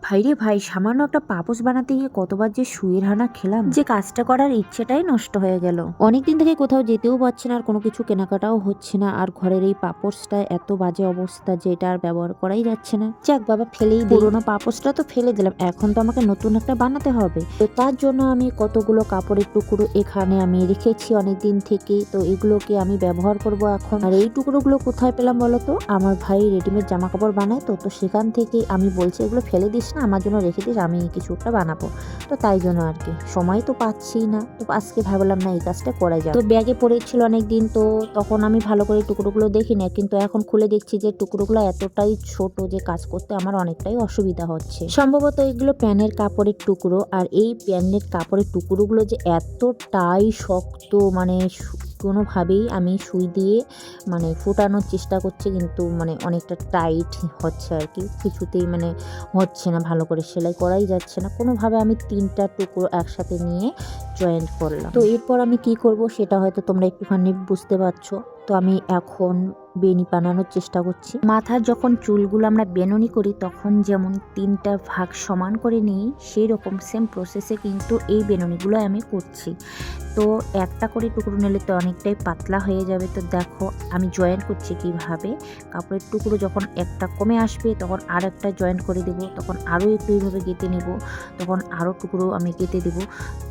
ভাইরে ভাই, সামান্য একটা পাপোশ বানাতে গিয়ে কতবার যে সুইয়ের হানা খেলাম, যে কাজটা করার ইচ্ছেটাই নষ্ট হয়ে গেল। অনেকদিন থেকে কোথাও যেতেও পারছি না, আর কোনো কিছু কেনাকাটাও হচ্ছে না, আর ঘরের এই পাপোশটা এত বাজে অবস্থা যে এটা আর ব্যবহার করাই যাচ্ছে না। যাক বাবা, ফেলেই দিই। পুরোনো পাপোশটা তো ফেলে দিলাম, এখন তো আমাকে নতুন একটা বানাতে হবে। তো তার জন্য আমি কতগুলো কাপড়ের টুকরো এখানে আমি রেখেছি অনেকদিন থেকে, তো এগুলোকে আমি ব্যবহার করব এখন। আর এই টুকরোগুলো কোথায় পেলাম বলো তো? আমার ভাই রেডিমেড জামা কাপড় বানায়, তো সেখান থেকে আমি বলছি এগুলো ফেলে দিস না, আমার জন্য রেখে দিস, আমি কিছু একটা বানাবো। তো তাই জন্য আর কি, সময় তো পাচ্ছি না, তো আজকে ভাবলাম না এই কাজটা করা যায়। তো ব্যাগে পড়েছিল অনেকদিন, তো তখন আমি ভালো করে টুকরোগুলো দেখি না, কিন্তু এখন খুলে দেখছি যে টুকরোগুলো এতটাই ছোট যে কাজ করতে আমার অনেকটাই অসুবিধা হচ্ছে। সম্ভবত এগুলো প্যানের কাপড়ের টুকরো, আর এই প্যানের কাপড়ের টুকরোগুলো যে এতটাই শক্ত, মানে কোনোভাবেই আমি সুই দিয়ে মানে ফোটানোর চেষ্টা করছি, কিন্তু মানে অনেকটা টাইট হচ্ছে আর কি, কিছুতেই মানে হচ্ছে না, ভালো করে সেলাই করাই যাচ্ছে না কোনোভাবে। আমি 3টা টুকরো একসাথে নিয়ে জয়েন্ট করলাম। তো এরপর আমি কি করব সেটা হয়তো তোমরা একটুখানি বুঝতে পারছো। তো আমি এখন বেনি বানানোর চেষ্টা করছি। মাথার যখন চুলগুলো আমরা বেনুনি করি তখন যেমন 3টা ভাগ সমান করে নিই, সেই রকম সেম প্রসেসে কিন্তু এই বেনুনিগুলো আমি করছি। তো একটা করে টুকরো নিলে তো অনেকটাই পাতলা হয়ে যাবে। তো দেখো আমি জয়েন্ট করছি কিভাবে। কাপড়ের টুকরো যখন একটা কমে আসবে তখন আর একটা জয়েন্ট করে দেবো, তখন আরও একটু এইভাবে গেঁথে নেব, তখন আরও টুকরো আমি গেঁথে দেবো।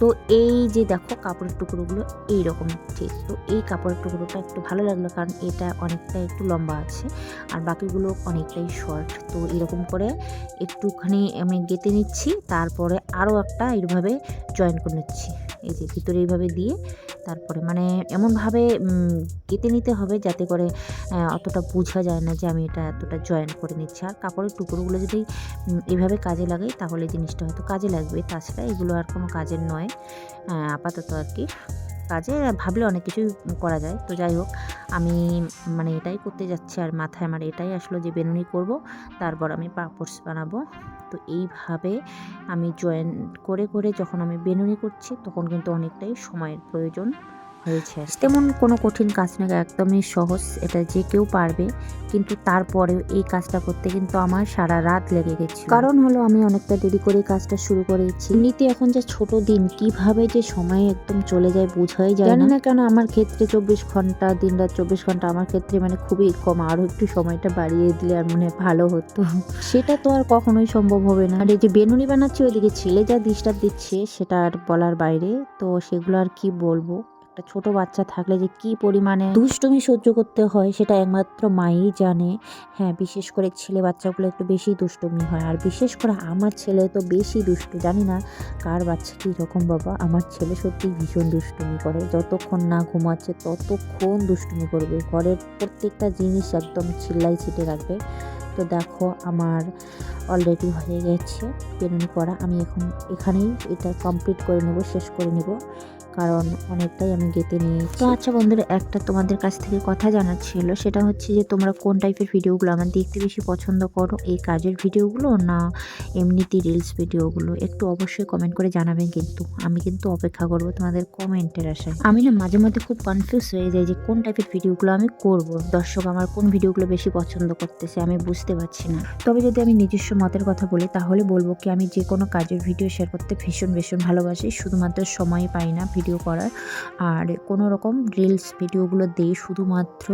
তো এই যে দেখো কাপড়ের টুকরোগুলো এইরকম ঠিক। তো এই কাপড়ের টুকরোটা একটু ভালো লাগলো, কারণ এটা অনেকটা একটু লম্বা আছে আর বাকিগুলো অনেকটাই শর্ট। তো এরকম করে একটুখানি আমি গেঁথে নিচ্ছি, তারপরে আরও একটা এইভাবে জয়েন করে নিচ্ছি। এই যে ভিতরে এইভাবে দিয়ে তারপরে মানে এমনভাবে গেঁথে নিতে হবে যাতে করে অতটা বোঝা যায় না যে আমি এটা এতটা জয়েন করে নিচ্ছি। আর কাপড়ের টুকরোগুলো যদি এভাবে কাজে লাগাই তাহলে জিনিসটা হয়তো কাজে লাগবে, তাছাড়া এগুলো আর কোনো কাজের নয় আপাতত আর কি। কাজে ভাবলে অনেক কিছুই করা যায়। তো যাই হোক, আমি মানে এটাই করতে যাচ্ছি, আর মাথায় আমার এটাই আসলো যে বেনুনি করব, তারপর আমি পাপোশ বানাবো। তো এইভাবে আমি জয়েন করে করে যখন আমি বেনুনি করছি তখন কিন্তু অনেকটাই সময়ের প্রয়োজন হয়েছে। তেমন কোনো কঠিন কাজ না, একদমই সহজ, এটা যে কেউ পারবে। কিন্তু তারপরেও এই কাজটা করতে কিন্তু আমার সারা রাত লেগে গেছে। কারণ হলো আমি অনেকটা দেরি করে কাজটা শুরু করেছি। এমনিতে এখন যে ছোট দিন, কিভাবে যে সময় একদম চলে যায় বোঝাই যায় না। জানি না কেন আমার ক্ষেত্রে 24 ঘন্টা, দিন রাত 24 ঘন্টা আমার ক্ষেত্রে মানে খুবই কম। আরও একটু সময়টা বাড়িয়ে দিলে আর মনে ভালো হতো। সেটা তো আর কখনোই সম্ভব হবে না। আর এই যে বেনুনি বানাচ্ছি, ওইদিকে ছেলে যা ডিস্টার্ব দিচ্ছে সেটা আর বলার বাইরে। তো সেগুলো আর কি বলবো। একটা ছোট বাচ্চা থাকলে যে কি পরিমাণে দুষ্টুমি সহ্য করতে হয় সেটা একমাত্র মাই জানে। হ্যাঁ, বিশেষ করে ছেলে বাচ্চাগুলো একটু বেশি দুষ্টুমি হয়, আর বিশেষ করে আমার ছেলে তো বেশি দুষ্টু। জানি না কার বাচ্চা কি রকম বাবা, আমার ছেলে সত্যি ভীষণ দুষ্টুমি করে। যতক্ষণ না ঘুমাচ্ছে ততক্ষণ দুষ্টুমি করবে, ঘরের প্রত্যেকটা জিনিস একদম চিল্লাই ছিটে রাখবে। তো দেখো আমার অলরেডি হয়ে গেছে বেনুনি করা। আমি এখন এখানেই এটা কমপ্লিট করে নেব, শেষ করে নেব, কারণ অনেকটাই আমি গেঁথে নিয়েছি। তো আচ্ছা বন্ধুরা, একটা তোমাদের কাছ থেকে কথা জানার ছিল, সেটা হচ্ছে যে তোমরা কোন টাইপের ভিডিওগুলো আমার দেখতে বেশি পছন্দ করো, এই কাজের ভিডিওগুলো না এমনিতেই রিলস ভিডিওগুলো? একটু অবশ্যই কমেন্ট করে জানাবেন, কিন্তু আমি কিন্তু অপেক্ষা করবো তোমাদের কমেন্টের আশায়। আমি না মাঝে মধ্যে খুব কনফিউজ হয়ে যাই যে কোন টাইপের ভিডিওগুলো আমি করব, দর্শক আমার কোন ভিডিওগুলো বেশি পছন্দ করতেছে আমি বুঝতে পারছি না। তবে যদি আমি নিজস্ব মতের কথা বলি তাহলে বলবো কি, আমি যে কোনো কাজের ভিডিও শেয়ার করতে ভীষণ ভীষণ ভালোবাসি, শুধুমাত্র সময় পাই না ভিডিও করার। আর কোনো রকম রিলস ভিডিওগুলো দিই শুধুমাত্র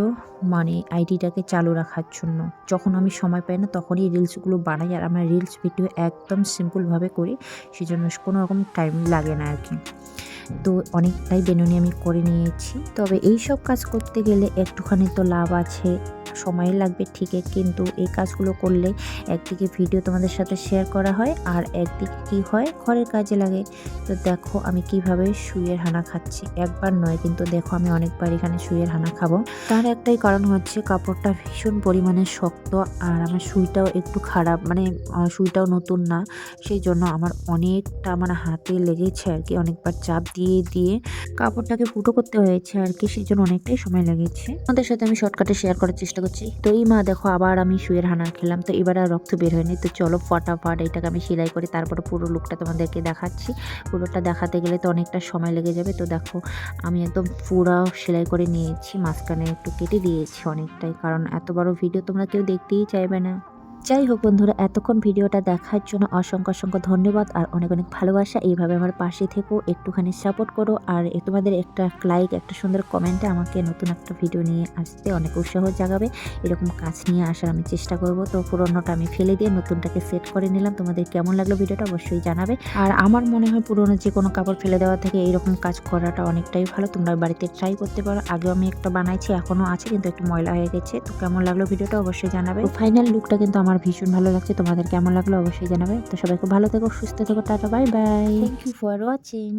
মানে আইডিটাকে চালু রাখার জন্য। যখন আমি সময় পাই না তখনই রিলসগুলো বানাই, আর আমার রিলস ভিডিও একদম সিম্পলভাবে করি, সেজন্য কোনো রকম টাইম লাগে না আর কি। তো অনেকটাই বেনুনি আমি করে নিয়েছি। তবে এই সব কাজ করতে গেলে একটুখানি তো লাভ আছে, সময় লাগবে ঠিকই, কিন্তু এই কাজগুলো করলে একদিকে ভিডিও তোমাদের সাথে শেয়ার করা হয়, আর একদিকে কি হয়, ঘরের কাজে লাগে। তো দেখো আমি কিভাবে সুইয়ের হানা খাচ্ছি, একবার নয় কিন্তু দেখো আমি অনেকবার এখানে সুইয়ের হানা খাবো। তার একটাই কারণ হচ্ছে কাপড়টা ভীষণ পরিমাণে শক্ত, আর আমার সুইটাও একটু খারাপ, মানে সুইটাও নতুন না, সেই জন্য আমার অনেকটা মানে হাতে লেগেছে আর কি, অনেকবার চাপ দিয়ে দিয়ে কাপড়টাকে ফুটো করতে হয়েছে আর কি, সেই জন্য অনেকটাই সময় লেগেছে। আমাদের সাথে আমি শর্টকাটে শেয়ার করার চেষ্টা করছি। তো এই মা দেখো আবার আমি সুইয়ের হানা খেলাম, তো এবার আর রক্ত বের হয়নি। তো চলো ফটাফট এটাকে আমি সেলাই করি, তারপরে পুরো লুকটা তোমাদেরকে দেখাচ্ছি। পুরোটা দেখাতে গেলে তো অনেকটা সময় লেগে যাবে। তো দেখো আমি একদম পুরো সেলাই করে নিয়েছি, মাঝখানে একটু কেটে দিয়েছি অনেকটাই, কারণ এত বড় ভিডিও তোমরা কেউ দেখতেই চাইবে না। যাই হোক বন্ধুরা, এতক্ষণ ভিডিওটা দেখার জন্য অসংখ্য অসংখ্য ধন্যবাদ আর অনেক অনেক ভালোবাসা। এইভাবে আমার পাশে থেকো, একটুখানি সাপোর্ট করো আর তোমাদের একটা লাইক, একটা সুন্দর কমেন্টে আমাকে নতুন একটা ভিডিও নিয়ে আসতে অনেক উৎসাহ জাগাবে। এরকম কাজ নিয়ে আসার আমি চেষ্টা করব। তো পুরোনোটা আমি ফেলে দিয়ে নতুনটাকে সেট করে নিলাম। তোমাদের কেমন লাগলো ভিডিওটা অবশ্যই জানাবে। আর আমার মনে হয় পুরোনো যে কোনো কাপড় ফেলে দেওয়া থেকে এইরকম কাজ করাটা অনেকটাই ভালো। তোমরা বাড়িতে ট্রাই করতে পারো। আগেও আমি একটা বানাইছি, এখনও আছে কিন্তু একটু ময়লা হয়ে গেছে। তো কেমন লাগলো ভিডিওটা অবশ্যই জানাবে। ফাইনাল লুকটা কিন্তু আমার ভীষণ ভালো লাগছে। তোমাদের কেমন লাগলো অবশ্যই জানাবে। তো সবাই খুব ভালো থেকো, সুস্থ থেকো, টাটা, bye bye. Thank you for watching.